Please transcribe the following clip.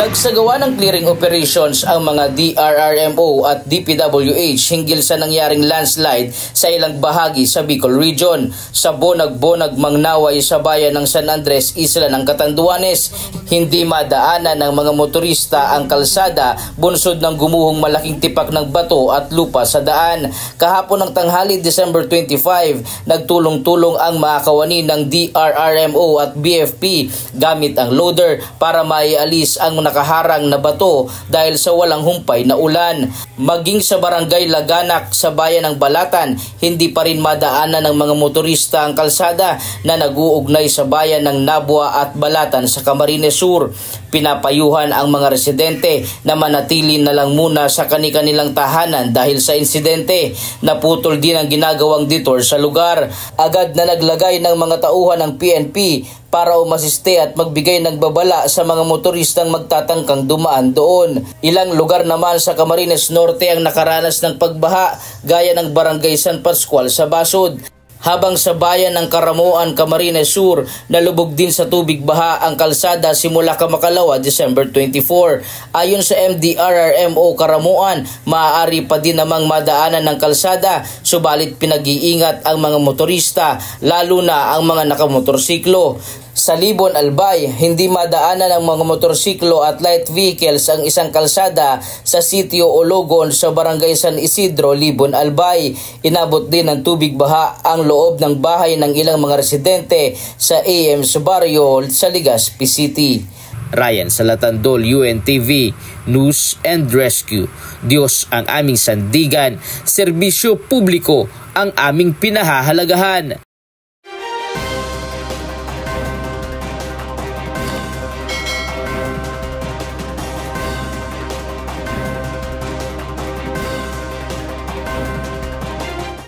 Nagsagawa ng clearing operations ang mga DRRMO at DPWH hinggil sa nangyaring landslide sa ilang bahagi sa Bicol Region. Sa Bonag-Bonag, Mangnaway sa bayan ng San Andres, Isla ng Catanduanes, hindi madaanan ng mga motorista ang kalsada bunsod ng gumuhong malaking tipak ng bato at lupa sa daan. Kahapon ng tanghali, December 25, nagtulong-tulong ang mga kawani ng DRRMO at BFP gamit ang loader para maialis ang nakaharang na bato dahil sa walang humpay na ulan. Maging sa barangay Laganak sa bayan ng Balatan, hindi pa rin madaanan ng mga motorista ang kalsada na nag-uugnay sa bayan ng Nabua at Balatan sa Camarines Sur. Pinapayuhan ang mga residente na manatili na lang muna sa kani-kanilang tahanan dahil sa insidente. Naputol din ang ginagawang detour sa lugar. Agad na naglagay ng mga tauhan ng PNP para umasiste at magbigay ng babala sa mga motoristang magtatangkang dumaan doon. Ilang lugar naman sa Camarines Norte ang nakaranas ng pagbaha gaya ng Barangay San Pascual sa Basud. Habang sa bayan ng Karamuan, Camarines Sur, nalubog din sa tubig baha ang kalsada simula Kamakalawa, December 24. Ayon sa MDRRMO Karamuan, maaari pa din namang madaanan ng kalsada, subalit pinag-iingat ang mga motorista, lalo na ang mga nakamotorsiklo. Sa Libon Albay, hindi madaanan ng mga motorsiklo at light vehicles ang isang kalsada sa sitio Ologon sa Barangay San Isidro, Libon Albay. Inabot din ng tubig baha ang loob ng bahay ng ilang mga residente sa AM's Barrio sa Legazpi City. Ryan Salatandol, UNTV, News and Rescue. Diyos ang aming sandigan, serbisyo publiko ang aming pinahahalagahan.